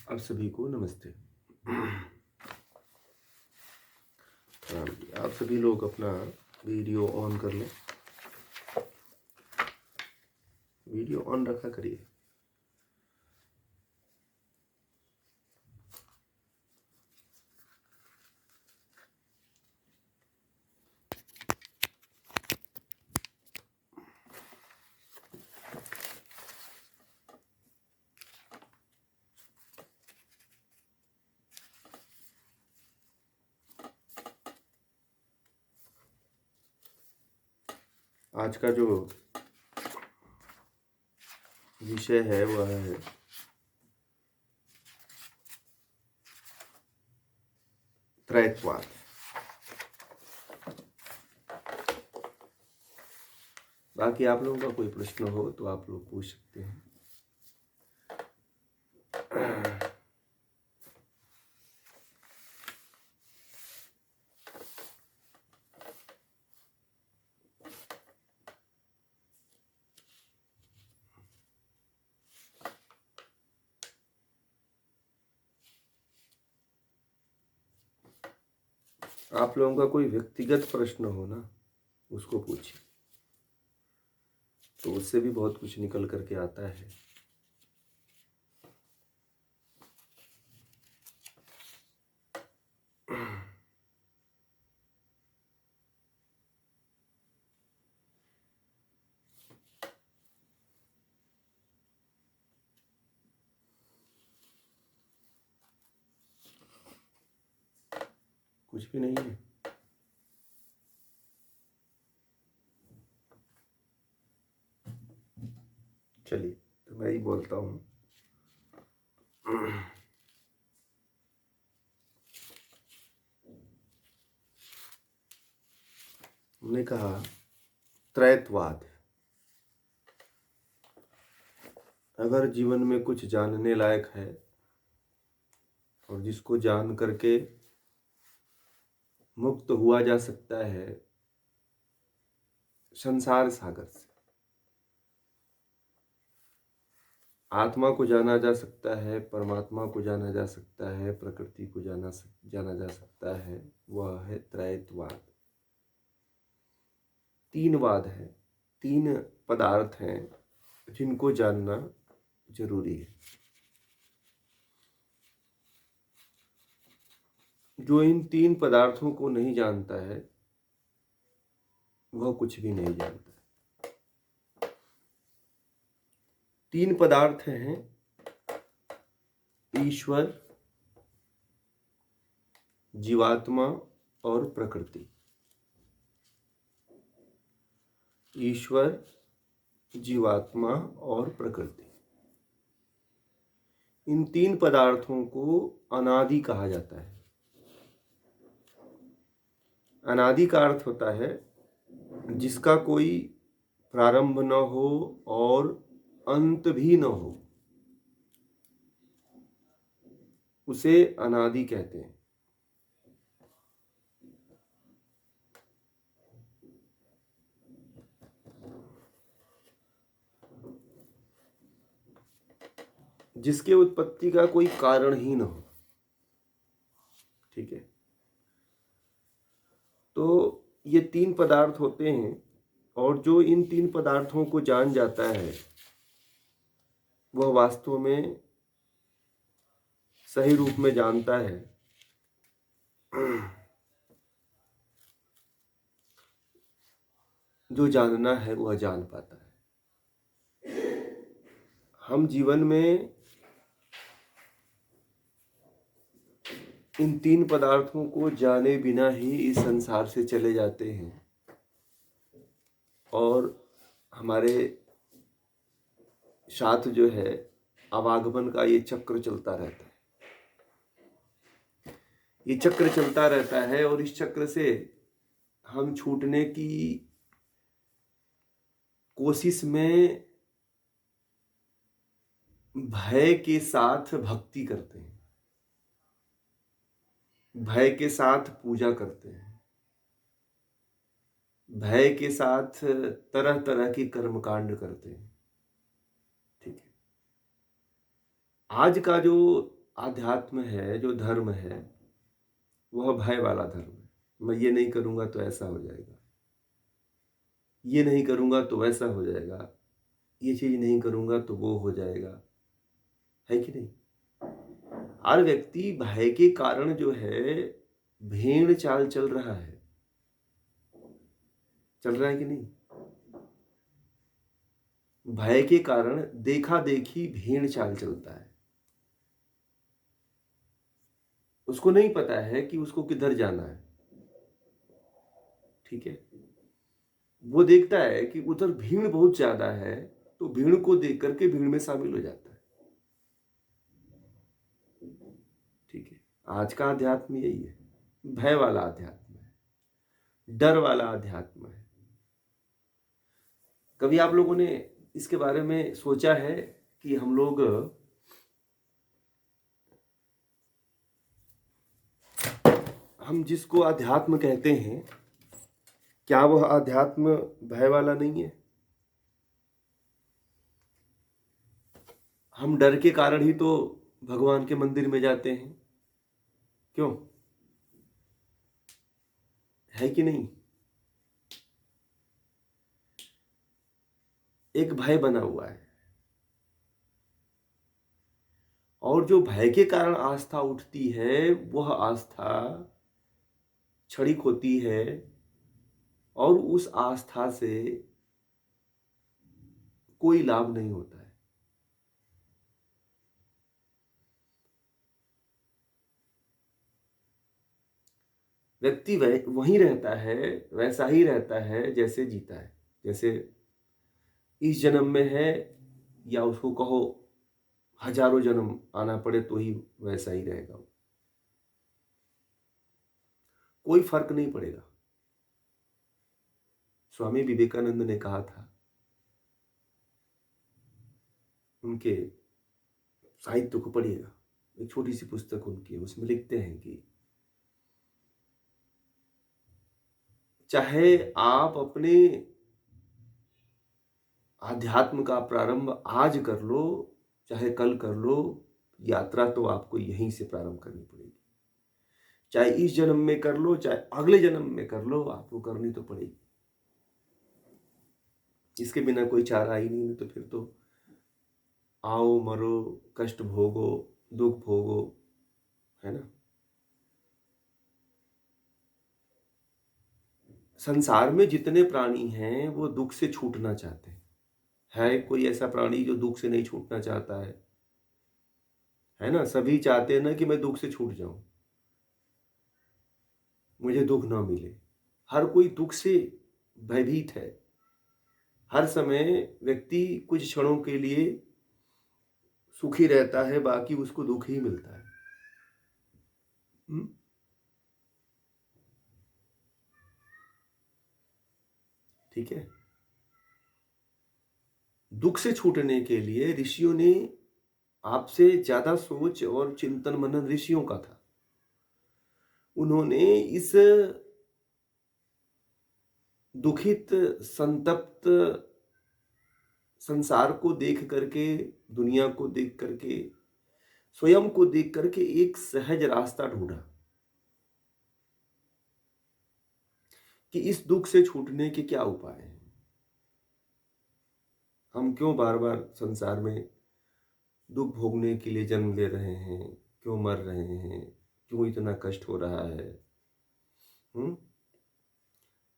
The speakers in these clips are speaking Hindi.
आप सभी को नमस्ते। आप सभी लोग अपना वीडियो ऑन कर लें। वीडियो ऑन रखा करिए। आज का जो विषय है वह है त्रैतवाद। बाकी आप लोगों का कोई प्रश्न हो तो आप लोग पूछ सकते हैं। आप लोगों का कोई व्यक्तिगत प्रश्न हो ना, उसको पूछिए, तो उससे भी बहुत कुछ निकल करके आता है। कुछ भी नहीं है। चलिए, तो मैं ही बोलता हूँ। हमने कहा त्रैतवाद। अगर जीवन में कुछ जानने लायक है और जिसको जान करके मुक्त हुआ जा सकता है संसार सागर से, आत्मा को जाना जा सकता है, परमात्मा को जाना जा सकता है, प्रकृति को जाना जा सकता है, वह है त्रैतवाद। तीन वाद है, तीन पदार्थ हैं जिनको जानना जरूरी है। जो इन तीन पदार्थों को नहीं जानता है वह कुछ भी नहीं जानता। तीन पदार्थ हैं ईश्वर, जीवात्मा और प्रकृति। ईश्वर, जीवात्मा और प्रकृति, इन तीन पदार्थों को अनादि कहा जाता है। अनादि का अर्थ होता है जिसका कोई प्रारंभ न हो और अंत भी न हो, उसे अनादि कहते हैं। जिसके उत्पत्ति का कोई कारण ही न हो। ठीक है, तो ये तीन पदार्थ होते हैं और जो इन तीन पदार्थों को जान जाता है वह वास्तव में सही रूप में जानता है। जो जानना है वह जान पाता है। हम जीवन में इन तीन पदार्थों को जाने बिना ही इस संसार से चले जाते हैं और हमारे साथ जो है आवागमन का ये चक्र चलता रहता है। ये चक्र चलता रहता है और इस चक्र से हम छूटने की कोशिश में भय के साथ भक्ति करते हैं, भय के साथ पूजा करते हैं, भय के साथ तरह तरह की कर्मकांड करते हैं। ठीक है, आज का जो आध्यात्म है, जो धर्म है, वह भय वाला धर्म है। मैं ये नहीं करूँगा तो ऐसा हो जाएगा, ये नहीं करूँगा तो वैसा हो जाएगा, ये चीज़ नहीं करूँगा तो वो हो जाएगा, है कि नहीं? हर व्यक्ति भय के कारण जो है भेड़ चाल चल रहा है। चल रहा है कि नहीं? भय के कारण देखा-देखी भेड़ चाल चलता है। उसको नहीं पता है कि उसको किधर जाना है, ठीक है? वो देखता है कि उधर भीड़ बहुत ज़्यादा है, तो भीड़ को देख कर के भीड़ में शामिल हो जाता है, ठीक है? आज का अध्यात्म यही है, भय वाला अध्यात्म है, डर वाला अध्यात्म है। कभी आप लोगों ने इसके बारे में सोचा है कि हम जिसको अध्यात्म कहते हैं, क्या वह अध्यात्म भय वाला नहीं है? हम डर के कारण ही तो भगवान के मंदिर में जाते हैं, क्यों? है कि नहीं? एक भय बना हुआ है, और जो भय के कारण आस्था उठती है, वह आस्था क्षणिक होती है, और उस आस्था से कोई लाभ नहीं होता है। व्यक्ति वहीं रहता है, वैसा ही रहता है जैसे जीता है। जैसे इस जन्म में है, या उसको कहो हजारों जन्म आना पड़े तो ही वैसा ही रहेगा, कोई फर्क नहीं पड़ेगा। स्वामी विवेकानंद ने कहा था, उनके साहित्य को पढ़िएगा, एक छोटी सी पुस्तक उनकी है, उसमें लिखते हैं कि चाहे आप अपने आध्यात्म का प्रारंभ आज कर लो, चाहे कल कर लो, यात्रा तो आपको यहीं से प्रारंभ करनी पड़ेगी। चाहे इस जन्म में कर लो, चाहे अगले जन्म में कर लो, आपको करनी तो पड़ेगी। इसके बिना कोई चारा ही नहीं, तो फिर तो आओ मरो, कष्ट भोगो, दुख भोगो, है ना? संसार में जितने प्राणी हैं वो दुख से छूटना चाहते हैं। है कोई ऐसा प्राणी जो दुख से नहीं छूटना चाहता है ना? सभी चाहते हैं ना कि मैं दुख से छूट जाऊं, मुझे दुख ना मिले। हर कोई दुख से भयभीत है। हर समय व्यक्ति कुछ क्षणों के लिए सुखी रहता है, बाकी उसको दुख ही मिलता है। हम्म? ठीक है। दुख से छूटने के लिए ऋषियों ने, आपसे ज्यादा सोच और चिंतन मनन ऋषियों का था। उन्होंने इस दुखित, संतप्त संसार को देख करके, दुनिया को देख करके, स्वयं को देख करके एक सहज रास्ता ढूंढा कि इस दुख से छूटने के क्या उपाय हैं। हम क्यों बार बार संसार में दुख भोगने के लिए जन्म ले रहे हैं, क्यों मर रहे हैं, क्यों इतना कष्ट हो रहा है? हम्म?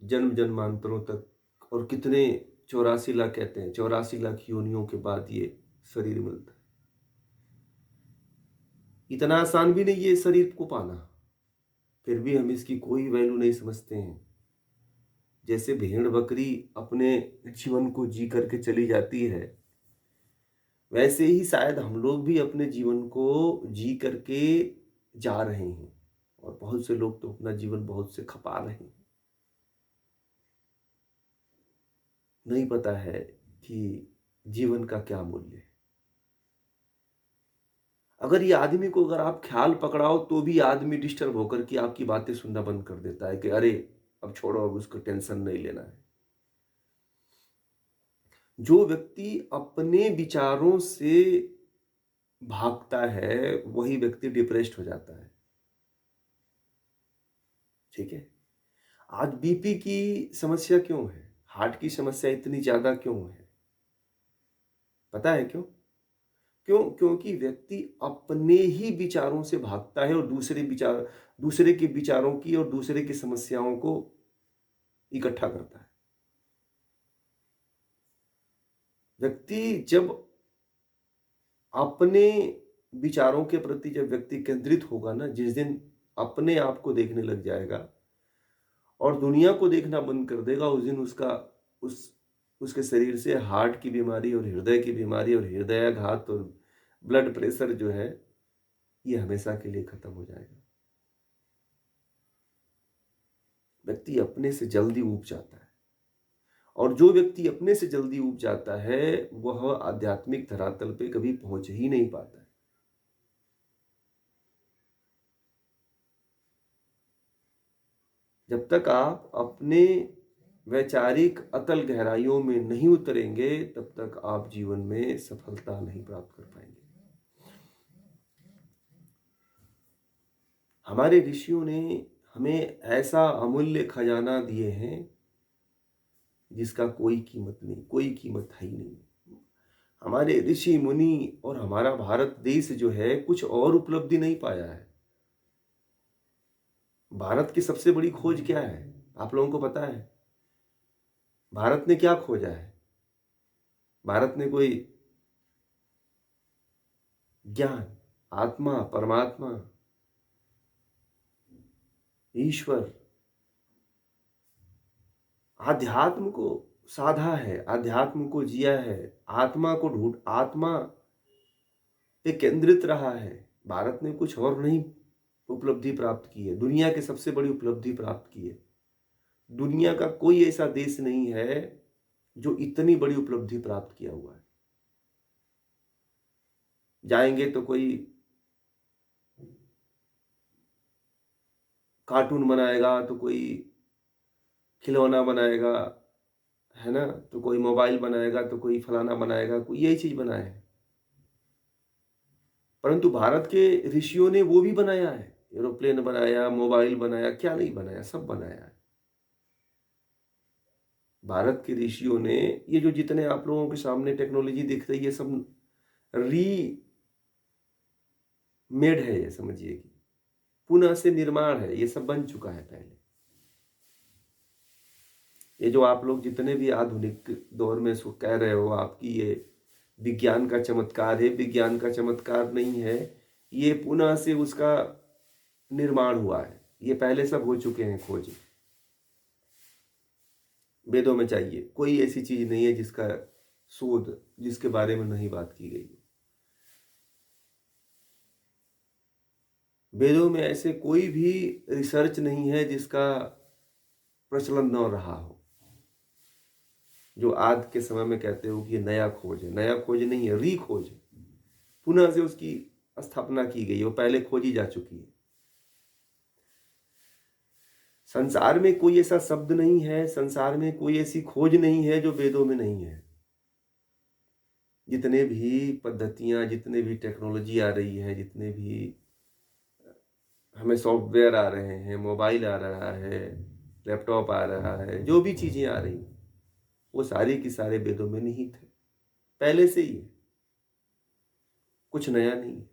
जन्म जन्मांतरों तक, और कितने 84 लाख, कहते हैं 84 लाख योनियों के बाद ये शरीर मिलता है। इतना आसान भी नहीं ये शरीर को पाना, फिर भी हम इसकी कोई वैल्यू नहीं समझते हैं। जैसे भेड़ बकरी अपने जीवन को जी करके चली जाती है, वैसे ही शायद हम लोग भी अपने जीवन को जी करके जा रहे हैं, और बहुत से लोग तो अपना जीवन बहुत से खपा रहे हैं। नहीं पता है कि जीवन का क्या मूल्य है। अगर ये आदमी को अगर आप ख्याल पकड़ाओ तो भी आदमी डिस्टर्ब होकर के आपकी बातें सुनना बंद कर देता है कि अरे अब छोड़ो, अब उसको टेंशन नहीं लेना है। जो व्यक्ति अपने विचारों से भागता है वही व्यक्ति डिप्रेस्ड हो जाता है। ठीक है। आज बीपी की समस्या क्यों है, हार्ट की समस्या इतनी ज्यादा क्यों है, पता है क्यों? क्योंकि व्यक्ति अपने ही विचारों से भागता है और दूसरे के विचारों की और दूसरे की समस्याओं को इकट्ठा करता है। व्यक्ति जब अपने विचारों के प्रति जब व्यक्ति केंद्रित होगा ना, जिस दिन अपने आप को देखने लग जाएगा और दुनिया को देखना बंद कर देगा, उस दिन उस उसके शरीर से हार्ट की बीमारी और हृदय की बीमारी और हृदयाघात और ब्लड प्रेशर जो है, ये हमेशा के लिए खत्म हो जाएगा। व्यक्ति अपने से जल्दी ऊब जाता है और जो व्यक्ति अपने से जल्दी ऊब जाता है वह आध्यात्मिक धरातल पे कभी पहुंच ही नहीं पाता है। जब तक आप अपने वैचारिक अतल गहराइयों में नहीं उतरेंगे तब तक आप जीवन में सफलता नहीं प्राप्त कर पाएंगे। हमारे ऋषियों ने हमें ऐसा अमूल्य खजाना दिए हैं जिसका कोई कीमत नहीं, कोई कीमत है ही नहीं। हमारे ऋषि मुनि और हमारा भारत देश जो है कुछ और उपलब्धि नहीं पाया है। भारत की सबसे बड़ी खोज क्या है, आप लोगों को पता है? भारत ने क्या खोजा है? भारत ने कोई ज्ञान, आत्मा, परमात्मा, ईश्वर, आध्यात्म को साधा है, आध्यात्म को जिया है, आत्मा पे केंद्रित रहा है। भारत ने कुछ और नहीं उपलब्धि प्राप्त की है, दुनिया की सबसे बड़ी उपलब्धि प्राप्त की है। दुनिया का कोई ऐसा देश नहीं है जो इतनी बड़ी उपलब्धि प्राप्त किया हुआ है। जाएंगे तो कोई कार्टून बनाएगा, तो कोई खिलौना बनाएगा, है ना, तो कोई मोबाइल बनाएगा, तो कोई फलाना बनाएगा, कोई यही चीज बनाए है। परंतु भारत के ऋषियों ने वो भी बनाया है, एरोप्लेन बनाया, मोबाइल बनाया, क्या नहीं बनाया, सब बनाया है। भारत के ऋषियों ने ये जो जितने आप लोगों के सामने टेक्नोलॉजी दिख रही है सब री मेड है, ये समझिए कि पुनः से निर्माण है, ये सब बन चुका है पहले। ये जो आप लोग जितने भी आधुनिक दौर में इसको कह रहे हो आपकी ये विज्ञान का चमत्कार है, विज्ञान का चमत्कार नहीं है, ये पुनः से उसका निर्माण हुआ है। ये पहले सब हो चुके हैं खोज। वेदों में चाहिए, कोई ऐसी चीज नहीं है जिसका शोध जिसके बारे में नहीं बात की गई। वेदों में ऐसे कोई भी रिसर्च नहीं है जिसका प्रचलन न रहा हो, जो आज के समय में कहते हो कि ये नया खोज है। नया खोज नहीं है, री खोज है, पुनः से उसकी स्थापना की गई है, वो पहले खोजी जा चुकी है। संसार में कोई ऐसा शब्द नहीं है, संसार में कोई ऐसी खोज नहीं है जो वेदों में नहीं है। जितने भी पद्धतियां, जितने भी टेक्नोलॉजी आ रही है, जितने भी हमें सॉफ्टवेयर आ रहे हैं, मोबाइल आ रहा है, लैपटॉप आ रहा है, जो भी चीजें आ रही वो सारी की सारे वेदों में निहित है, पहले से ही है, कुछ नया नहीं है।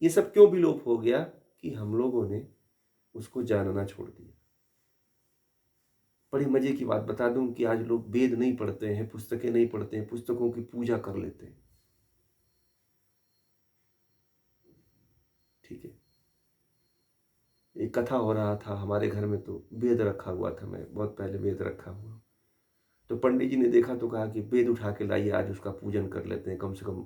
ये सब क्यों विलोप हो गया? कि हम लोगों ने उसको जानना छोड़ दिया। बड़ी मजे की बात बता दूं कि आज लोग वेद नहीं पढ़ते हैं, पुस्तकें नहीं पढ़ते हैं, पुस्तकों की पूजा कर लेते हैं। ठीक है। एक कथा हो रहा था हमारे घर में, तो वेद रखा हुआ था, मैं बहुत पहले वेद रखा हुआ, तो पंडित जी ने देखा तो कहा कि वेद उठा के लाइए, आज उसका पूजन कर लेते हैं कम से कम।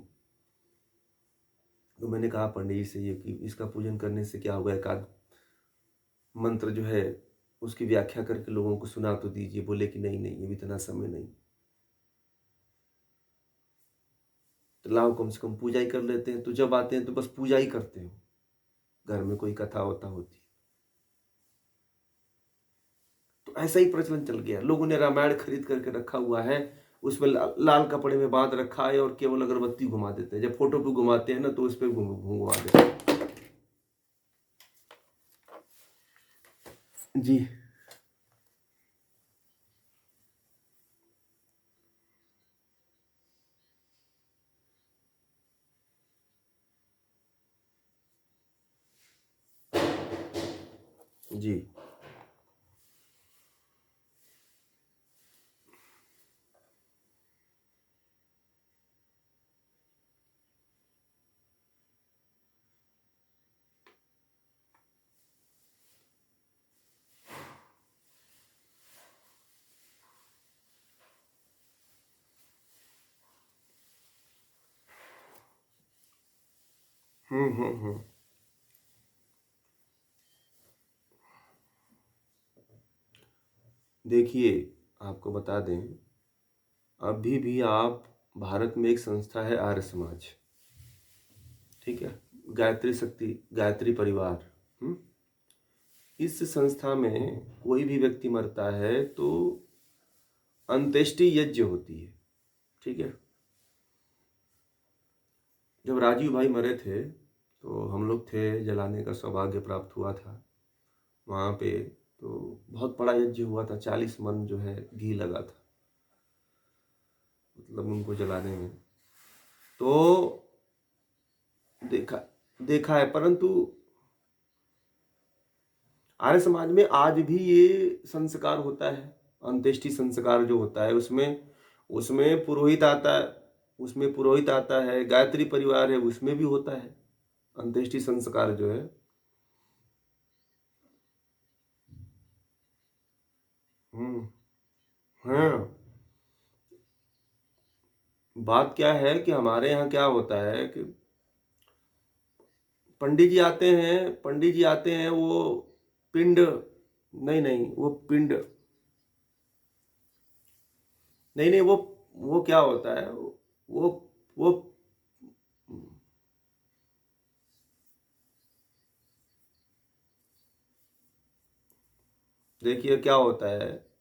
तो मैंने कहा पंडित जी से ये कि इसका पूजन करने से क्या होगा, एक आध मंत्र जो है उसकी व्याख्या करके लोगों को सुना तो दीजिए। बोले कि नहीं नहीं, ये भी इतना समय नहीं, तो लाओ कम से कम पूजा ही कर लेते हैं। तो जब आते हैं तो बस पूजा ही करते हो, घर में कोई कथा होता होती, तो ऐसा ही प्रचलन चल गया। लोगों ने रामायण खरीद करके रखा हुआ है, उसमें लाल कपड़े में बांध रखा है और केवल अगरबत्ती घुमा देते हैं। जब फोटो पे घुमाते हैं ना तो उस पर घुमा देते हैं। जी जी। हम्म। देखिए, आपको बता दें, अभी भी आप भारत में एक संस्था है आर्य समाज, ठीक है, गायत्री शक्ति, गायत्री परिवार। हम्म। इस संस्था में कोई भी व्यक्ति मरता है तो अंत्येष्टि यज्ञ होती है, ठीक है। जब राजीव भाई मरे थे तो हम लोग थे, जलाने का सौभाग्य प्राप्त हुआ था वहाँ पे। तो बहुत बड़ा यज्ञ हुआ था, 40 मन जो है घी लगा था, मतलब उनको जलाने में। तो देखा देखा है, परंतु आर्य समाज में आज भी ये संस्कार होता है। अंत्येष्टि संस्कार जो होता है उसमें उसमें पुरोहित आता है, उसमें पुरोहित आता है, गायत्री परिवार है उसमें भी होता है अंत्येष्टि संस्कार जो है। हम्म। हाँ, बात क्या है कि हमारे यहाँ क्या होता है कि पंडित जी आते हैं, वो पिंड, नहीं नहीं वो पिंड, नहीं नहीं वो क्या होता है, वो देखिए क्या होता है,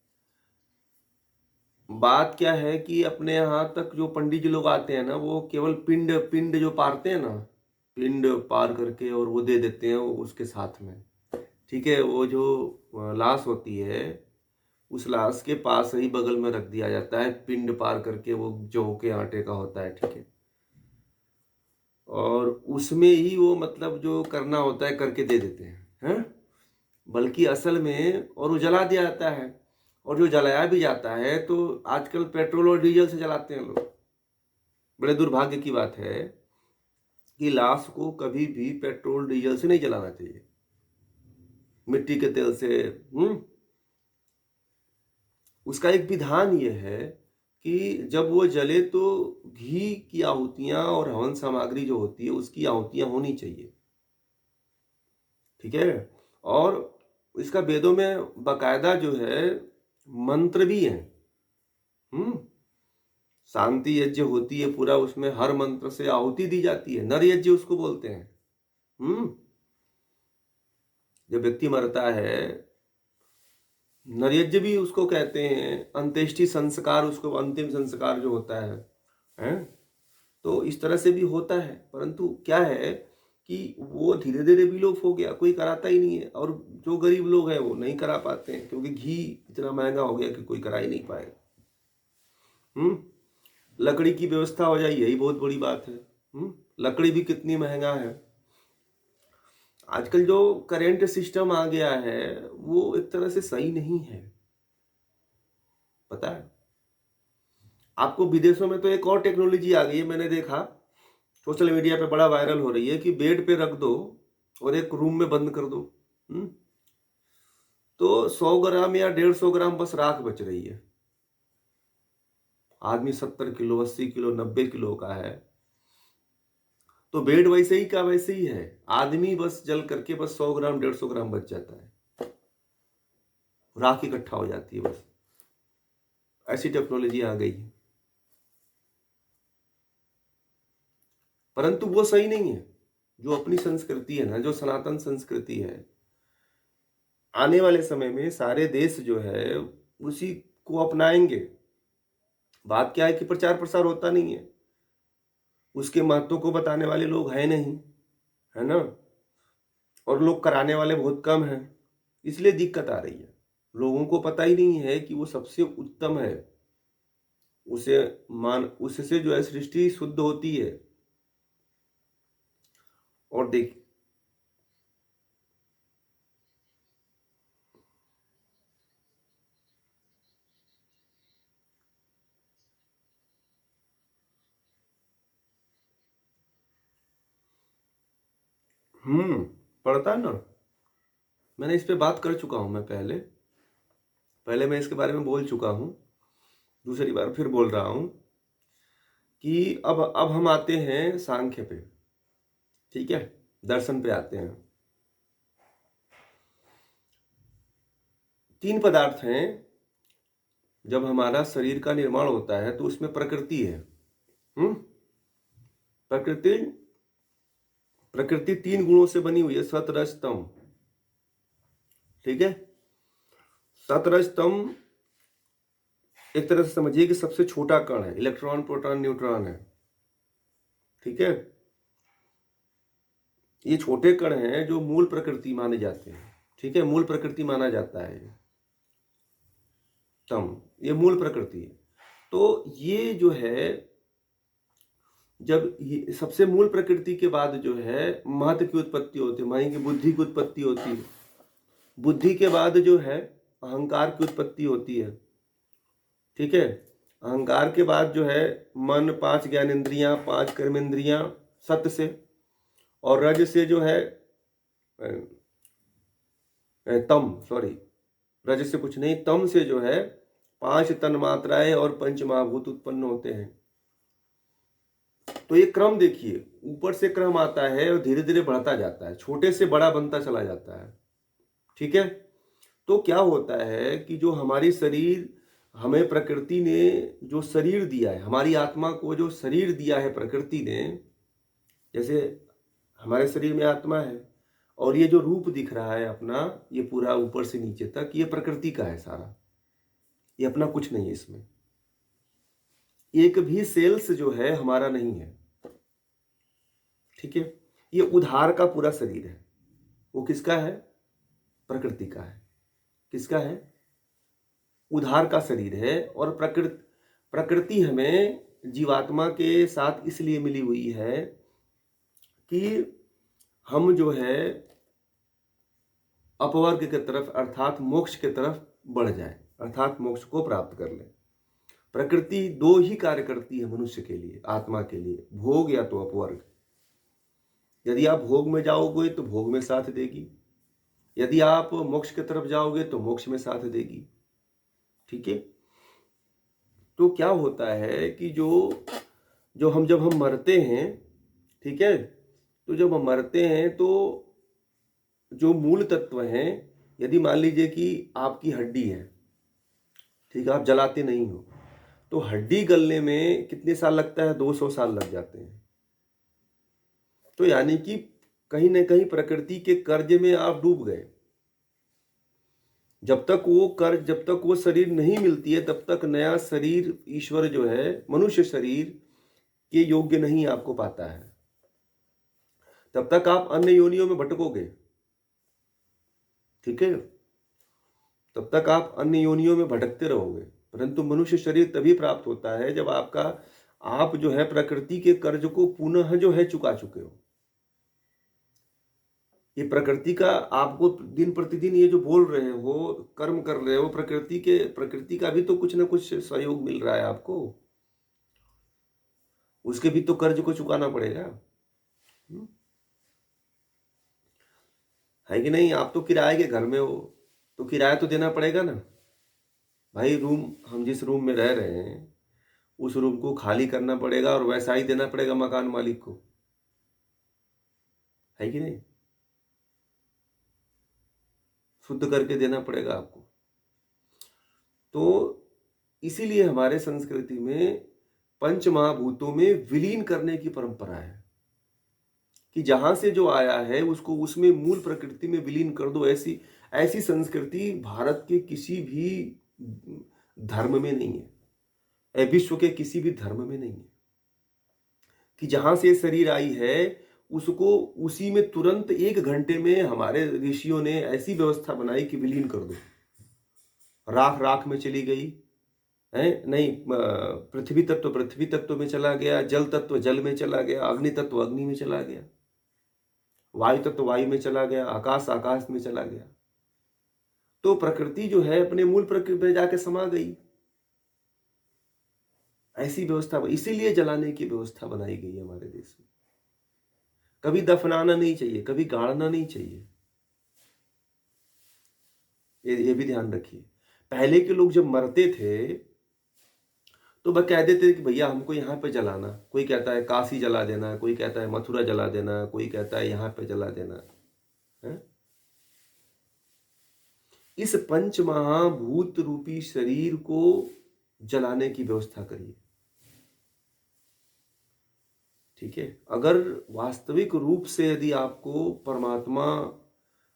बात क्या है कि अपने यहाँ तक जो पंडित जी लोग आते हैं ना, वो केवल पिंड पिंड जो पारते हैं ना, पिंड पार करके और वो दे देते हैं वो उसके साथ में, ठीक है। वो जो लाश होती है, उस लाश के पास ही बगल में रख दिया जाता है, पिंड पार करके, वो जौ के आटे का होता है, ठीक है। और उसमें ही वो मतलब जो करना होता है करके दे देते हैं। बल्कि असल में और वो जला दिया जाता है, और जो जलाया भी जाता है तो आजकल पेट्रोल और डीजल से जलाते हैं लोग। बड़े दुर्भाग्य की बात है कि लाश को कभी भी पेट्रोल डीजल से नहीं जलाना चाहिए, मिट्टी के तेल से। उसका एक विधान ये है कि जब वो जले तो घी की आहुतियां और हवन सामग्री जो होती है उसकी आहुतियां होनी चाहिए, ठीक है। और इसका वेदों में बकायदा जो है मंत्र भी है। हम्म। शांति यज्ञ होती है पूरा, उसमें हर मंत्र से आहुति दी जाती है, नर यज्ञ उसको बोलते हैं। हम्म। जब व्यक्ति मरता है, नर यज्ञ भी उसको कहते हैं, अंत्येष्टि संस्कार, उसको अंतिम संस्कार जो होता है। तो इस तरह से भी होता है, परंतु क्या है कि वो धीरे धीरे विलोप हो गया, कोई कराता ही नहीं है, और जो गरीब लोग हैं वो नहीं करा पाते हैं क्योंकि घी इतना महंगा हो गया कि कोई करा ही नहीं पाएगा। लकड़ी की व्यवस्था हो जाए, यही बहुत बड़ी बात है। लकड़ी भी कितनी महंगा है। आजकल जो करेंट सिस्टम आ गया है वो एक तरह से सही नहीं है, पता है आपको। विदेशों में तो एक और टेक्नोलॉजी आ गई है, मैंने देखा सोशल मीडिया पे बड़ा वायरल हो रही है, कि बेड पे रख दो और एक रूम में बंद कर दो। तो 100 ग्राम या 150 ग्राम बस राख बच रही है। आदमी 70 किलो, 80 किलो, 90 किलो का है, तो बेड वैसे ही का वैसे ही है, आदमी बस जल करके बस 100 ग्राम 150 ग्राम बच जाता है, राख इकट्ठा हो जाती है बस। ऐसी टेक्नोलॉजी आ गई है, परंतु वो सही नहीं है। जो अपनी संस्कृति है ना, जो सनातन संस्कृति है, आने वाले समय में सारे देश जो है उसी को अपनाएंगे। बात क्या है कि प्रचार प्रसार होता नहीं है, उसके महत्व को बताने वाले लोग हैं नहीं, है ना, और लोग कराने वाले बहुत कम हैं, इसलिए दिक्कत आ रही है। लोगों को पता ही नहीं है कि वो सबसे उत्तम है, उसे मान उससे जो है सृष्टि शुद्ध होती है। और देख पढ़ता ना, मैंने इस पे बात कर चुका हूं, मैं पहले पहले मैं इसके बारे में बोल चुका हूं, दूसरी बार फिर बोल रहा हूं कि अब हम आते हैं सांख्य पे, ठीक है, दर्शन पे आते हैं। 3 पदार्थ हैं, जब हमारा शरीर का निर्माण होता है तो उसमें प्रकृति है। प्रकृति प्रकृति 3 गुणों से बनी हुई है, सत रज तम, ठीक है। सत रज तम एक तरह से समझिए कि सबसे छोटा कण है, इलेक्ट्रॉन प्रोटॉन न्यूट्रॉन है, ठीक है। ये छोटे कण हैं जो मूल प्रकृति माने जाते हैं, ठीक है, मूल प्रकृति माना जाता है तम, ये मूल प्रकृति है। तो ये जो है, जब ये सबसे मूल प्रकृति के बाद जो है महत्व की उत्पत्ति होती है, मानी की बुद्धि की उत्पत्ति होती है, बुद्धि के बाद जो है अहंकार की उत्पत्ति होती है, ठीक है। अहंकार के बाद जो है मन, 5 ज्ञानेंद्रियां, 5 कर्मेंद्रियां, सत्य से, और रज से जो है तम, सॉरी, रज से कुछ नहीं, तम से जो है 5 तन्मात्राएं और 5 महाभूत उत्पन्न होते हैं। तो ये क्रम देखिए, ऊपर से क्रम आता है और धीरे धीरे बढ़ता जाता है, छोटे से बड़ा बनता चला जाता है, ठीक है। तो क्या होता है कि जो हमारी शरीर, हमें प्रकृति ने जो शरीर दिया है, हमारी आत्मा को जो शरीर दिया है प्रकृति ने, जैसे हमारे शरीर में आत्मा है और ये जो रूप दिख रहा है अपना, ये पूरा ऊपर से नीचे तक ये प्रकृति का है सारा, ये अपना कुछ नहीं है, इसमें एक भी सेल्स जो है हमारा नहीं है, ठीक है। ये उधार का पूरा शरीर है, वो किसका है? प्रकृति का है। किसका है? उधार का शरीर है। और प्रकृति हमें जीवात्मा के साथ इसलिए मिली हुई है कि हम जो है अपवर्ग की तरफ अर्थात मोक्ष की तरफ बढ़ जाए, अर्थात मोक्ष को प्राप्त कर ले। प्रकृति 2 ही कार्य करती है मनुष्य के लिए, आत्मा के लिए, भोग या तो अपवर्ग। यदि आप भोग में जाओगे तो भोग में साथ देगी, यदि आप मोक्ष की तरफ जाओगे तो मोक्ष में साथ देगी, ठीक है। तो क्या होता है कि जब हम मरते हैं, ठीक है, तो जब हम मरते हैं तो जो मूल तत्व हैं, यदि मान लीजिए कि आपकी हड्डी है, ठीक है, आप जलाते नहीं हो, तो हड्डी गलने में कितने साल लगता है? 200 साल लग जाते हैं। तो यानी कि कहीं ना कहीं प्रकृति के कर्ज में आप डूब गए। जब तक वो शरीर नहीं मिलती है, तब तक नया शरीर ईश्वर जो है मनुष्य शरीर के योग्य नहीं आपको पाता है, तब तक आप अन्य योनियों में भटकोगे, ठीक है, तब तक आप अन्य योनियों में भटकते रहोगे। परंतु मनुष्य शरीर तभी प्राप्त होता है जब आप जो है प्रकृति के कर्ज को पुनः जो है चुका चुके हो। ये प्रकृति का आपको दिन प्रतिदिन ये जो बोल रहे हो, कर्म कर रहे हो, प्रकृति का भी तो कुछ ना कुछ सहयोग मिल रहा है आपको, उसके भी तो कर्ज को चुकाना पड़ेगा, है कि नहीं? आप तो किराए के घर में हो तो किराया तो देना पड़ेगा ना भाई। हम जिस रूम में रह रहे हैं उस रूम को खाली करना पड़ेगा और वैसा ही देना पड़ेगा मकान मालिक को, है कि नहीं? शुद्ध करके देना पड़ेगा आपको। तो इसीलिए हमारे संस्कृति में पंच महाभूतों में विलीन करने की परंपरा है कि जहां से जो आया है उसको उसमें मूल प्रकृति में विलीन कर दो। ऐसी संस्कृति भारत के किसी भी धर्म में नहीं है। विश्व के किसी भी धर्म में नहीं है कि जहां से शरीर आई है उसको उसी में तुरंत 1 घंटे में हमारे ऋषियों ने ऐसी व्यवस्था बनाई कि विलीन कर दो। राख राख में चली गई है, नहीं पृथ्वी तत्व में चला गया, जल तत्व जल में चला गया, अग्नि तत्व अग्नि में चला गया, वायु तत्व वायु में चला गया, आकाश आकाश में चला गया। तो प्रकृति जो है अपने मूल प्रकृति में जाके समा गई। ऐसी व्यवस्था, इसीलिए जलाने की व्यवस्था बनाई गई है हमारे देश में। कभी दफनाना नहीं चाहिए, कभी गाड़ना नहीं चाहिए, ये भी ध्यान रखिए। पहले के लोग जब मरते थे तो वह कह देते कि भैया हमको यहाँ पे जलाना। कोई कहता है काशी जला देना, कोई कहता है मथुरा जला देना, कोई कहता है यहाँ पे जला देना है? इस पंच महाभूत रूपी शरीर को जलाने की व्यवस्था करिए, ठीक है। अगर वास्तविक रूप से यदि आपको परमात्मा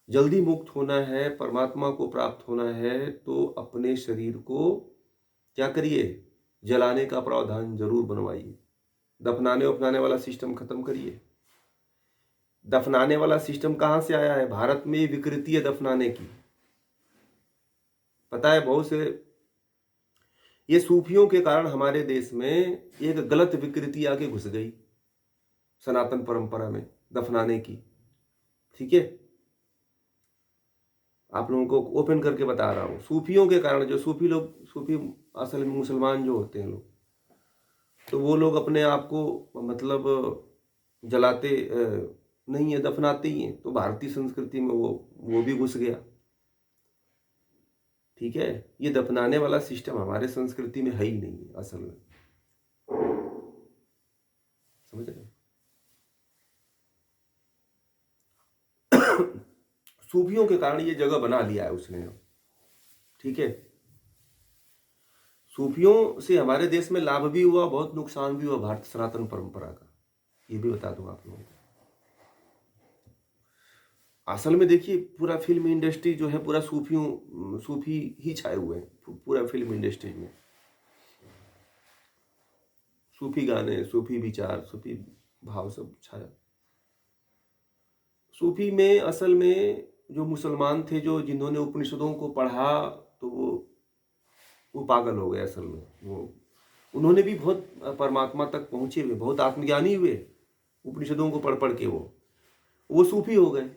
जल्दी मुक्त होना है, परमात्मा को प्राप्त होना है, तो अपने शरीर को क्या करिए, जलाने का प्रावधान जरूर बनवाइए। दफनाने उपनाने वाला सिस्टम खत्म करिए। दफनाने वाला सिस्टम कहां से आया है? भारत में विकृति है दफनाने की, पता है बहुत से। ये सूफियों के कारण हमारे देश में एक गलत विकृति आके घुस गई सनातन परंपरा में दफनाने की, ठीक है। आप लोगों को ओपन करके बता रहा हूं, सूफियों के कारण। जो सूफी लोग, सूफी असल में मुसलमान जो होते हैं लोग, तो वो लोग अपने आप को मतलब जलाते नहीं है, दफनाते ही हैं। तो भारतीय संस्कृति में वो भी घुस गया, ठीक है। ये दफनाने वाला सिस्टम हमारे संस्कृति में है ही नहीं है असल में, समझ रहे? सूफियों के कारण ये जगह बना लिया है उसने, ठीक है। सूफियों से हमारे देश में लाभ भी हुआ, बहुत नुकसान भी हुआ भारत सनातन परंपरा का, ये भी बता दूं आप लोगों को। असल में देखिए, पूरा फिल्म इंडस्ट्री जो है पूरा सूफी ही छाए हुए हैं। पूरा फिल्म इंडस्ट्री में सूफी गाने, सूफी विचार, सूफी भाव सब छाया। सूफी में असल में जो मुसलमान थे, जो जिन्होंने उपनिषदों को पढ़ा, तो वो पागल हो गए असल में। वो उन्होंने भी बहुत परमात्मा तक पहुंचे हुए, बहुत आत्मज्ञानी हुए उपनिषदों को पढ़ पढ़ के। वो सूफी हो गए।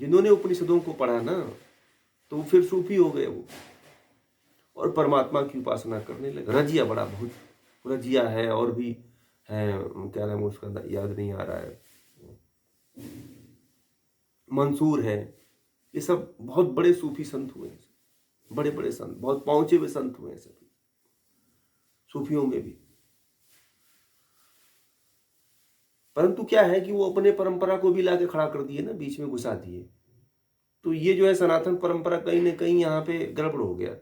जिन्होंने उपनिषदों को पढ़ा ना, तो फिर सूफी हो गए वो, और परमात्मा की उपासना करने लगे। रजिया, बड़ा बहुत रजिया है, और भी है, क्या नाम है उसका, याद नहीं आ रहा है, मंसूर है। ये सब बहुत बड़े सूफी संत हुए हैं, बड़े बड़े संत, बहुत पहुंचे हुए संत हुए हैं सभी सूफियों में भी। परंतु क्या है कि वो अपने परंपरा को भी लाके खड़ा कर दिए ना, बीच में घुसा दिए। तो ये जो है सनातन परंपरा कहीं ना कहीं यहाँ पे गड़बड़ हो गया।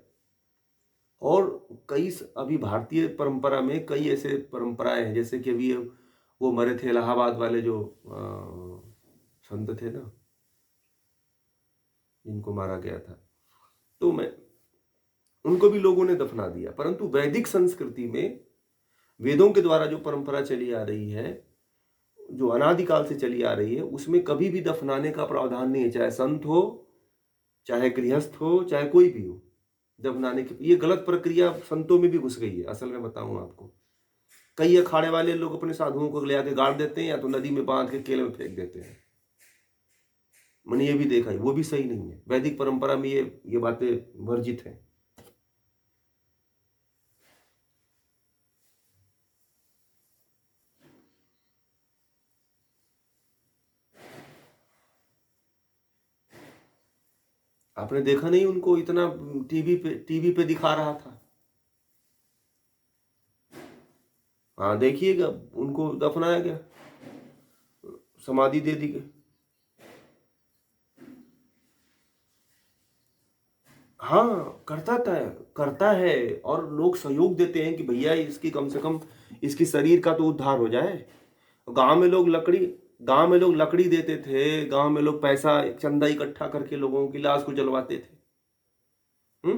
और कई अभी भारतीय परंपरा में कई ऐसे परंपराएं हैं, जैसे कि अभी वो मरे थे इलाहाबाद वाले जो संत थे ना, जिनको मारा गया था, तो उनको भी लोगों ने दफना दिया। परंतु वैदिक संस्कृति में वेदों के द्वारा जो परंपरा चली आ रही है, जो अनादिकाल से चली आ रही है, उसमें कभी भी दफनाने का प्रावधान नहीं है। चाहे संत हो, चाहे गृहस्थ हो, चाहे कोई भी हो, दफनाने की ये गलत प्रक्रिया संतों में भी घुस गई है। असल में बताऊं आपको, कई अखाड़े वाले लोग अपने साधुओं को ले आके गाड़ देते हैं, या तो नदी में बांध के केले में फेंक देते हैं। मैंने ये भी देखा है, वो भी सही नहीं है। वैदिक परंपरा में ये बातें वर्जित है। आपने देखा नहीं उनको इतना टीवी पे दिखा रहा था? हाँ देखिएगा, उनको दफनाया गया, समाधि दे दी गई। हाँ करता है, और लोग सहयोग देते हैं कि भैया इसकी कम से कम इसकी शरीर का तो उद्धार हो जाए। गांव में लोग लकड़ी देते थे, गांव में लोग पैसा चंदा इकट्ठा करके लोगों की लाश को जलवाते थे।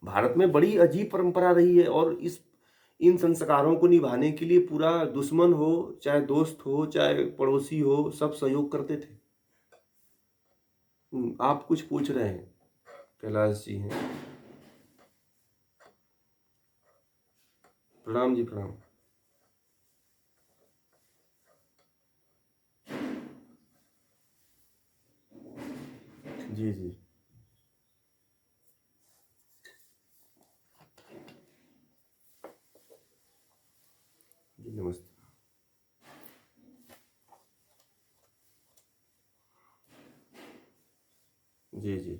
भारत में बड़ी अजीब परंपरा रही है और इस इन संस्कारों को निभाने के लिए पूरा दुश्मन हो, चाहे दोस्त हो, चाहे पड़ोसी हो, सब सहयोग करते थे। आप कुछ पूछ रहे हैं? कैलाश जी हैं। प्रणाम जी, प्रणाम। जी, जी। जी, नमस्ते। जी, जी।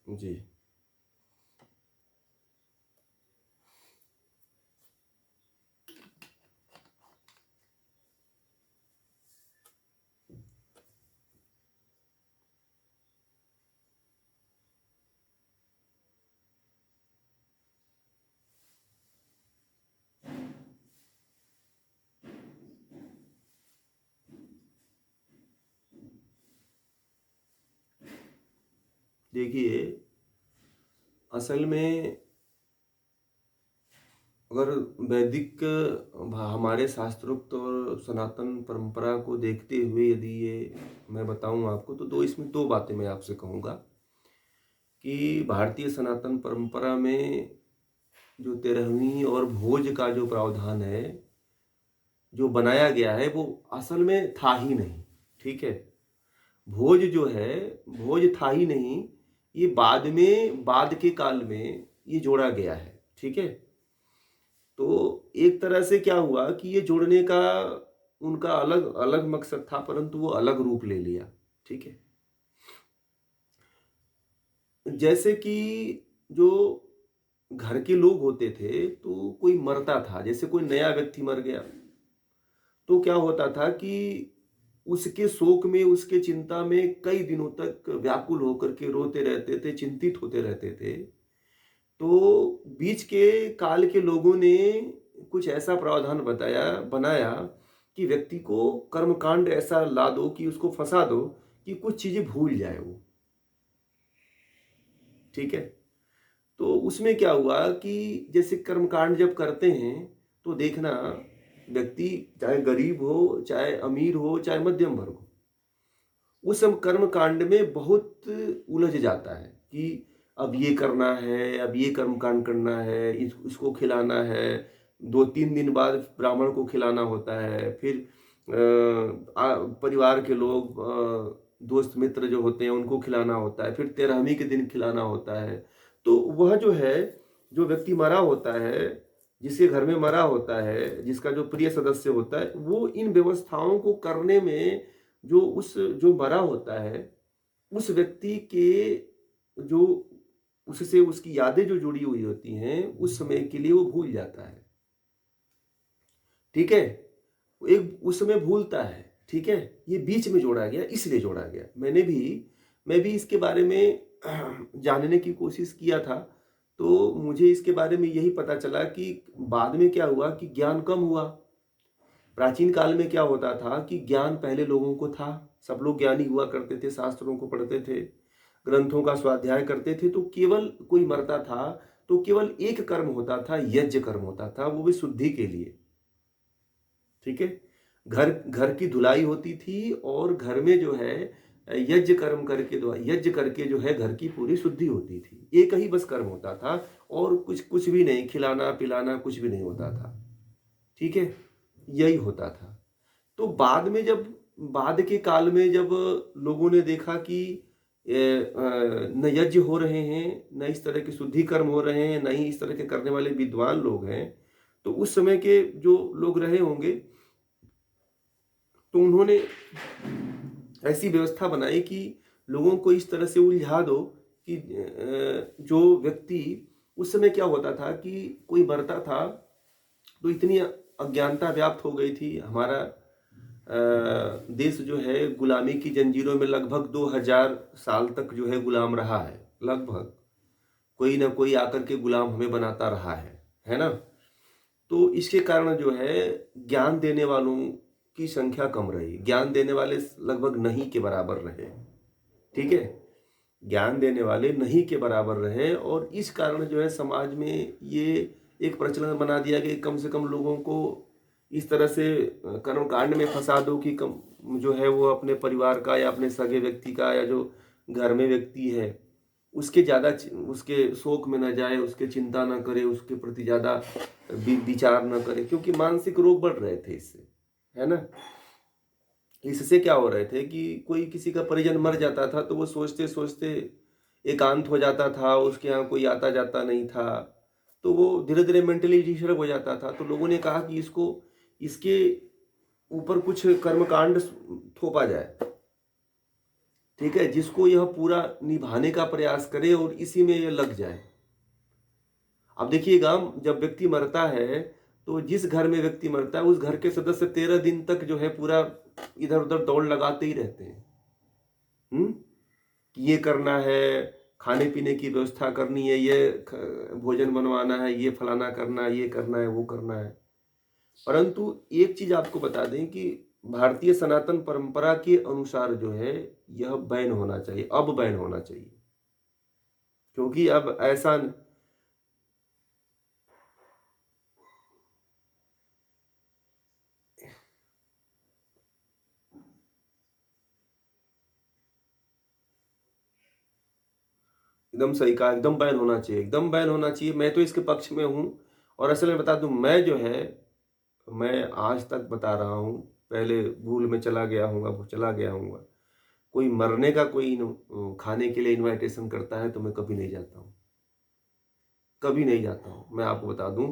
जी। देखिए, असल में अगर वैदिक हमारे शास्त्रोक्त और सनातन परंपरा को देखते हुए यदि ये मैं बताऊं आपको, तो इसमें दो बातें मैं आपसे कहूँगा कि भारतीय सनातन परंपरा में जो 13वीं और भोज का जो प्रावधान है, जो बनाया गया है, वो असल में था ही नहीं। ठीक है? भोज जो है, भोज था ही नहीं। ये बाद के काल में ये जोड़ा गया है। ठीक है? तो एक तरह से क्या हुआ कि ये जोड़ने का उनका अलग अलग मकसद था, परंतु वो अलग रूप ले लिया। ठीक है? जैसे कि जो घर के लोग होते थे, तो कोई मरता था, जैसे कोई नया व्यक्ति मर गया, तो क्या होता था कि उसके शोक में, उसके चिंता में कई दिनों तक व्याकुल होकर के रोते रहते थे, चिंतित होते रहते थे। तो बीच के काल के लोगों ने कुछ ऐसा प्रावधान बनाया कि व्यक्ति को कर्मकांड ऐसा ला दो, कि उसको फंसा दो कि कुछ चीजें भूल जाए वो। ठीक है? तो उसमें क्या हुआ कि जैसे कर्मकांड जब करते हैं, तो देखना, व्यक्ति चाहे गरीब हो, चाहे अमीर हो, चाहे मध्यम वर्ग हो, उस सब कर्म कांड में बहुत उलझ जाता है कि अब ये करना है, अब ये कर्म कांड करना है, इसको खिलाना है, 2-3 दिन बाद ब्राह्मण को खिलाना होता है, फिर परिवार के लोग, दोस्त मित्र जो होते हैं उनको खिलाना होता है, फिर 13वीं के दिन खिलाना होता है। तो वह जो है, जो व्यक्ति मरा होता है, जिसके घर में मरा होता है, जिसका जो प्रिय सदस्य होता है, वो इन व्यवस्थाओं को करने में, जो मरा होता है, उस व्यक्ति के जो उससे उसकी यादें जो जुड़ी हुई होती हैं, उस समय के लिए वो भूल जाता है। ठीक है? एक उस समय भूलता है। ठीक है? ये बीच में जोड़ा गया, इसलिए जोड़ा गया। मैं भी इसके बारे में जानने की कोशिश किया था, तो मुझे इसके बारे में यही पता चला कि बाद में क्या हुआ कि ज्ञान कम हुआ। प्राचीन काल में क्या होता था कि ज्ञान पहले लोगों को था, सब लोग ज्ञानी हुआ करते थे, शास्त्रों को पढ़ते थे, ग्रंथों का स्वाध्याय करते थे, तो केवल कोई मरता था तो केवल एक कर्म होता था, यज्ञ कर्म होता था, वो भी शुद्धि के लिए। ठीक है? घर घर की धुलाई होती थी और घर में जो है यज्ञ कर्म करके, दो यज्ञ करके जो है घर की पूरी शुद्धि होती थी। एक ही बस कर्म होता था और कुछ कुछ भी नहीं, खिलाना पिलाना कुछ भी नहीं होता था। ठीक है? यही होता था। तो बाद के काल में जब लोगों ने देखा कि न यज्ञ हो रहे हैं, न इस तरह के शुद्धि कर्म हो रहे हैं, न ही इस तरह के करने वाले विद्वान लोग हैं, तो उस समय के जो लोग रहे होंगे, तो उन्होंने ऐसी व्यवस्था बनाई कि लोगों को इस तरह से उलझा दो कि जो व्यक्ति, उस समय क्या होता था कि कोई मरता था, तो इतनी अज्ञानता व्याप्त हो गई थी। हमारा देश जो है गुलामी की जंजीरों में लगभग 2000 साल तक जो है गुलाम रहा है। लगभग कोई ना कोई आकर के गुलाम हमें बनाता रहा है ना? तो इसके कारण जो है ज्ञान देने वालों की संख्या कम रही, ज्ञान देने वाले लगभग नहीं के बराबर रहे। ठीक है, ज्ञान देने वाले नहीं के बराबर रहे और इस कारण जो है समाज में ये एक प्रचलन बना दिया कि कम से कम लोगों को इस तरह से कर्मकांड में फंसा दो कि कम जो है वो अपने परिवार का या अपने सगे व्यक्ति का या जो घर में व्यक्ति है उसके ज़्यादा उसके शोक में ना जाए, उसके चिंता ना करे, उसके प्रति ज़्यादा विचार ना करे, क्योंकि मानसिक रोग बढ़ रहे थे इससे, है ना। इससे क्या हो रहे थे कि कोई किसी का परिजन मर जाता था तो वो सोचते सोचते एकांत हो जाता था, उसके यहाँ कोई आता जाता नहीं था, तो वो धीरे धीरे मेंटली डिस्टर्ब हो जाता था। तो लोगों ने कहा कि इसको इसके ऊपर कुछ कर्मकांड थोपा जाए, ठीक है, जिसको यह पूरा निभाने का प्रयास करे और इसी में यह लग जाए। अब देखिएगा, जब व्यक्ति मरता है तो जिस घर में व्यक्ति मरता है उस घर के सदस्य 13 दिन तक जो है पूरा इधर उधर दौड़ लगाते ही रहते हैं। कि ये करना है, खाने पीने की व्यवस्था करनी है, ये भोजन बनवाना है, ये फलाना करना है, ये करना है, वो करना है। परंतु एक चीज आपको बता दें कि भारतीय सनातन परंपरा के अनुसार जो है यह बैन होना चाहिए, अब बैन होना चाहिए, क्योंकि अब ऐसा एकदम सही कहा, एकदम बैन होना चाहिए, एकदम बैन होना चाहिए। मैं तो इसके पक्ष में हूँ। और असल में बता दूं, मैं जो है मैं आज तक बता रहा हूँ, पहले भूल में चला गया हूँ, अब चला गया हूँ, कोई मरने का कोई खाने के लिए इनविटेशन करता है तो मैं कभी नहीं जाता हूँ, कभी नहीं जाता हूँ। मैं आपको बता दूं,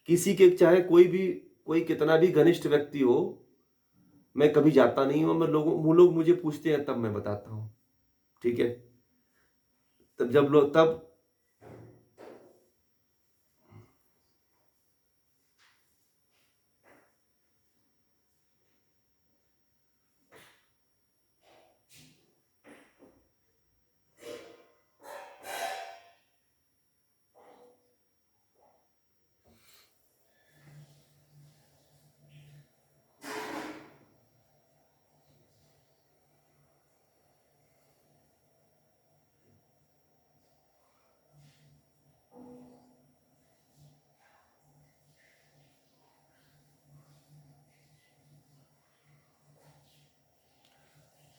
किसी के चाहे कोई कितना भी घनिष्ठ व्यक्ति हो, मैं कभी जाता नहीं हूँ। मैं वो लोग मुझे पूछते हैं तब मैं बताता हूँ, ठीक है। तब जब लोग तब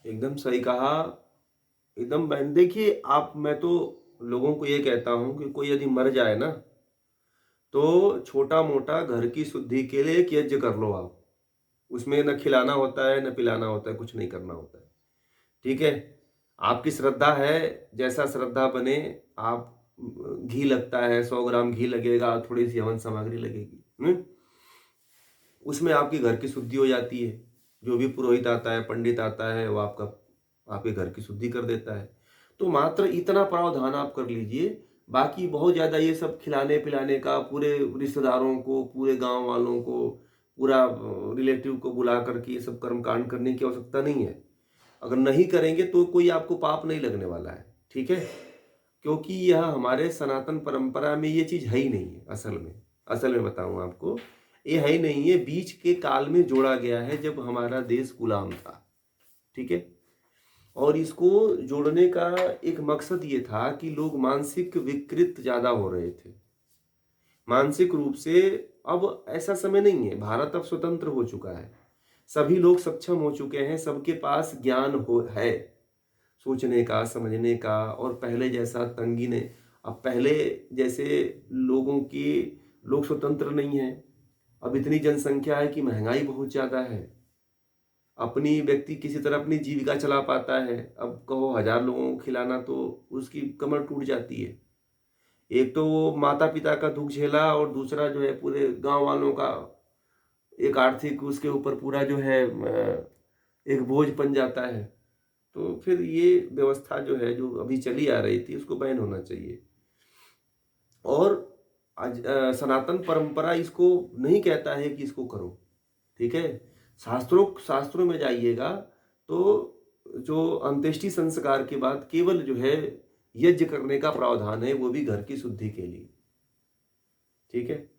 एकदम सही कहा, एकदम बहन। देखिए आप, मैं तो लोगों को ये कहता हूँ कि कोई यदि मर जाए ना तो छोटा मोटा घर की शुद्धि के लिए एक यज्ञ कर लो आप। उसमें न खिलाना होता है न पिलाना होता है, कुछ नहीं करना होता है, ठीक है। आपकी श्रद्धा है, जैसा श्रद्धा बने। आप घी लगता है, 100 ग्राम घी लगेगा, थोड़ी सी हवन सामग्री लगेगी, उसमें आपकी घर की शुद्धि हो जाती है। जो भी पुरोहित आता है, पंडित आता है, वो आपके घर की शुद्धि कर देता है। तो मात्र इतना प्रावधान आप कर लीजिए। बाकी बहुत ज्यादा ये सब खिलाने पिलाने का, पूरे रिश्तेदारों को, पूरे गांव वालों को, पूरा रिलेटिव को बुला करके ये सब कर्मकांड करने की आवश्यकता नहीं है। अगर नहीं करेंगे तो कोई आपको पाप नहीं लगने वाला है, ठीक है। क्योंकि यह हमारे सनातन परंपरा में ये चीज है ही नहीं है। असल में बताऊं आपको, ये है ही नहीं है। बीच के काल में जोड़ा गया है जब हमारा देश गुलाम था, ठीक है। और इसको जोड़ने का एक मकसद ये था कि लोग मानसिक विकृत ज्यादा हो रहे थे, मानसिक रूप से। अब ऐसा समय नहीं है, भारत अब स्वतंत्र हो चुका है, सभी लोग सक्षम हो चुके हैं, सबके पास ज्ञान है सोचने का, समझने का। और पहले जैसा तंगी ने, अब पहले जैसे लोग स्वतंत्र नहीं है। अब इतनी जनसंख्या है कि महंगाई बहुत ज्यादा है, अपनी व्यक्ति किसी तरह अपनी जीविका चला पाता है। अब कहो 1000 लोगों को खिलाना तो उसकी कमर टूट जाती है। एक तो वो माता पिता का दुख झेला और दूसरा जो है पूरे गांव वालों का एक आर्थिक उसके ऊपर पूरा जो है एक बोझ बन जाता है। तो फिर ये व्यवस्था जो है, जो अभी चली आ रही थी, उसको बैन होना चाहिए। और सनातन परंपरा इसको नहीं कहता है कि इसको करो, ठीक है। शास्त्रों में जाइएगा तो जो अंत्येष्टि संस्कार के बाद केवल जो है यज्ञ करने का प्रावधान है, वो भी घर की शुद्धि के लिए, ठीक है।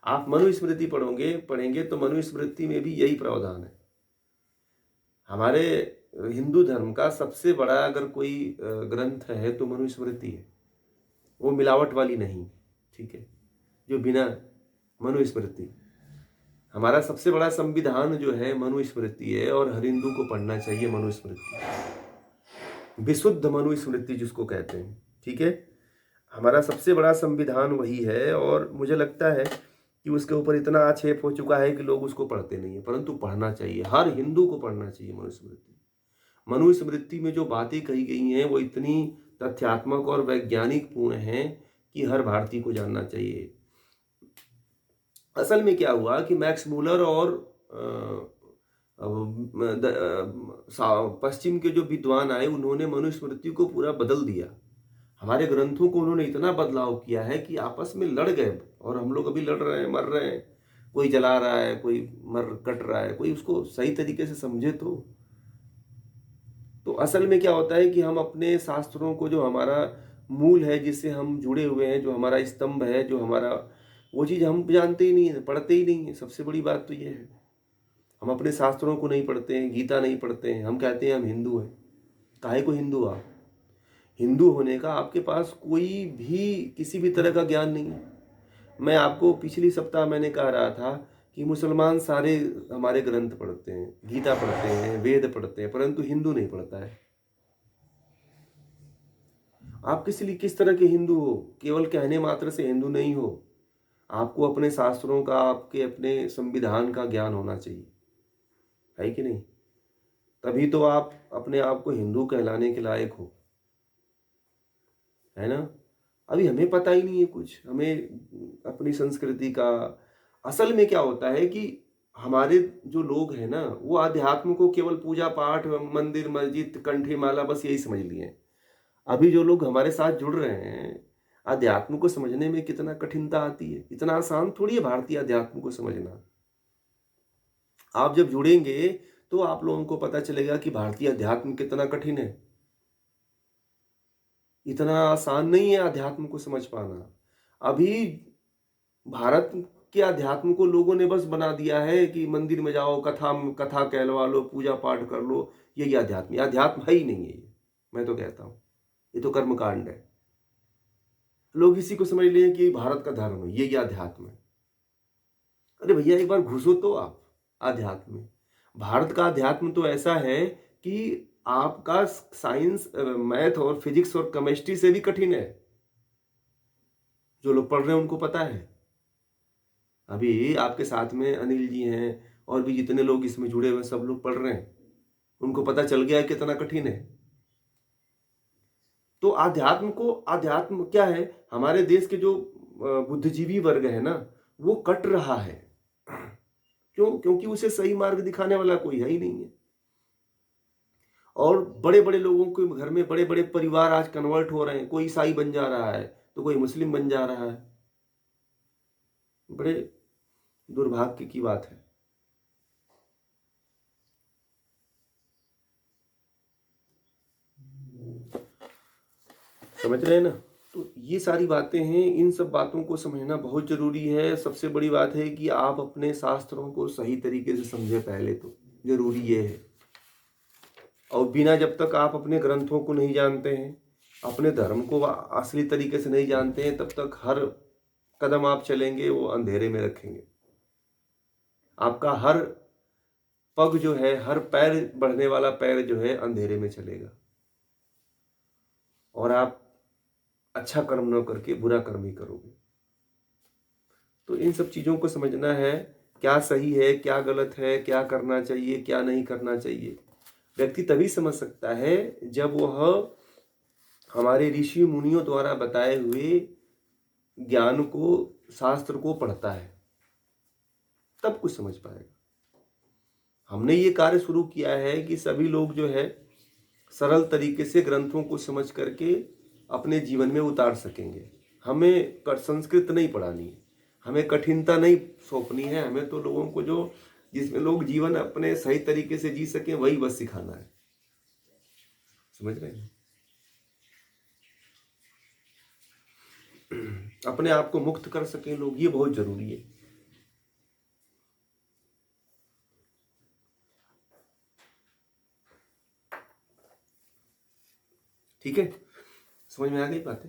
आप मनुस्मृति पढ़ेंगे तो मनुस्मृति में भी यही प्रावधान है। हमारे हिंदू धर्म का सबसे बड़ा अगर कोई ग्रंथ है तो मनुस्मृति है। वो मिलावट वाली नहीं, ठीक है, जो बिना मनुस्मृति, हमारा सबसे बड़ा संविधान जो है मनुस्मृति है, और हर हिंदू को पढ़ना चाहिए मनुस्मृति, विशुद्ध मनुस्मृति जिसको कहते हैं, ठीक है। हमारा सबसे बड़ा संविधान वही है, और मुझे लगता है कि उसके ऊपर इतना आक्षेप हो चुका है कि लोग उसको पढ़ते नहीं है, परंतु पढ़ना चाहिए, हर हिंदू को पढ़ना चाहिए मनुस्मृति। मनुस्मृति में जो बातें कही गई हैं वो इतनी तथ्यात्मक और वैज्ञानिक पूर्ण हैं कि हर भारतीय को जानना चाहिए। असल में क्या हुआ कि मैक्स मूलर और पश्चिम के जो विद्वान आए उन्होंने मनुस्मृति को पूरा बदल दिया। हमारे ग्रंथों को उन्होंने इतना बदलाव किया है कि आपस में लड़ गए, और हम लोग अभी लड़ रहे हैं, मर रहे हैं, कोई जला रहा है, कोई मर कट रहा है, कोई उसको सही तरीके से समझे तो असल में क्या होता है कि हम अपने शास्त्रों को, जो हमारा मूल है, जिससे हम जुड़े हुए हैं, जो हमारा स्तंभ है, जो हमारा, वो चीज़ हम जानते ही नहीं है, पढ़ते ही नहीं है। सबसे बड़ी बात तो ये है, हम अपने शास्त्रों को नहीं पढ़ते हैं, गीता नहीं पढ़ते हैं, हम कहते हैं हम हिंदू हैं। काहे को हिंदू? आप हिंदू होने का आपके पास कोई भी किसी भी तरह का ज्ञान नहीं है। मैं आपको पिछली सप्ताह मैंने कह रहा था कि मुसलमान सारे हमारे ग्रंथ पढ़ते हैं, गीता पढ़ते हैं, वेद पढ़ते हैं, परंतु हिंदू नहीं पढ़ता है। आप किस तरह के हिंदू हो? केवल कहने मात्र से हिंदू नहीं हो। आपको अपने शास्त्रों का, आपके अपने संविधान का ज्ञान होना चाहिए, है कि नहीं? तभी तो आप अपने आप को हिंदू कहलाने के लायक हो, है ना? अभी हमें पता ही नहीं है कुछ, हमें अपनी संस्कृति का। असल में क्या होता है कि हमारे जो लोग हैं ना, वो अध्यात्म को केवल पूजा पाठ, मंदिर मस्जिद, कंठी माला, बस यही समझ लिए हैं। अभी जो लोग हमारे साथ जुड़ रहे हैं, अध्यात्म को समझने में कितना कठिनता आती है। इतना आसान थोड़ी है भारतीय अध्यात्म को समझना। आप जब जुड़ेंगे तो आप लोगों को पता चलेगा कि भारतीय अध्यात्म कितना कठिन है। इतना आसान नहीं है अध्यात्म को समझ पाना। अभी भारत के अध्यात्म को लोगों ने बस बना दिया है कि मंदिर में जाओ, कथा कहलवा लो, पूजा पाठ कर लो, यही अध्यात्म। अध्यात्म है ही नहीं है ये, मैं तो कहता हूँ ये तो कर्मकांड है। लोग इसी को समझ लिए कि भारत का धर्म है, यही अध्यात्म है। अरे भैया, एक बार घुसो तो आप अध्यात्म में। भारत का अध्यात्म तो ऐसा है कि आपका साइंस, मैथ और फिजिक्स और केमिस्ट्री से भी कठिन है। जो लोग पढ़ रहे हैं उनको पता है। अभी आपके साथ में अनिल जी हैं, और भी जितने लोग इसमें जुड़े हुए सब लोग पढ़ रहे हैं, उनको पता चल गया है कितना कठिन है। तो अध्यात्म क्या है? हमारे देश के जो बुद्धिजीवी वर्ग है ना, वो कट रहा है। क्यों? क्योंकि उसे सही मार्ग दिखाने वाला कोई है ही नहीं है। और बड़े बड़े लोगों के घर में बड़े बड़े परिवार आज कन्वर्ट हो रहे हैं। कोई ईसाई बन जा रहा है तो कोई मुस्लिम बन जा रहा है। बड़े दुर्भाग्य की बात है। समझ रहे हैं ना? तो ये सारी बातें हैं, इन सब बातों को समझना बहुत जरूरी है। सबसे बड़ी बात है कि आप अपने शास्त्रों को सही तरीके से समझे, पहले तो जरूरी ये है। और बिना, जब तक आप अपने ग्रंथों को नहीं जानते हैं, अपने धर्म को असली तरीके से नहीं जानते हैं, तब तक हर कदम आप चलेंगे वो अंधेरे में रखेंगे। आपका हर पग जो है, हर पैर, बढ़ने वाला पैर जो है, अंधेरे में चलेगा, और आप अच्छा कर्म न करके बुरा कर्म ही करोगे। तो इन सब चीज़ों को समझना है, क्या सही है, क्या गलत है, क्या करना चाहिए, क्या नहीं करना चाहिए। व्यक्ति तभी समझ सकता है जब वह हमारे ऋषि मुनियों द्वारा बताए हुए ज्ञान को, शास्त्र को पढ़ता है, तब कुछ समझ पाएगा। हमने ये कार्य शुरू किया है कि सभी लोग जो है सरल तरीके से ग्रंथों को समझ करके अपने जीवन में उतार सकेंगे। हमें संस्कृत नहीं पढ़ानी है, हमें कठिनता नहीं सौंपनी है। हमें तो लोगों को जो, जिसमें लोग जीवन अपने सही तरीके से जी सकें, वही बस सिखाना है। समझ रहे हैं? अपने आप को मुक्त कर सकें लोग, ये बहुत जरूरी है। ठीक है, समझ में आ गई बातें?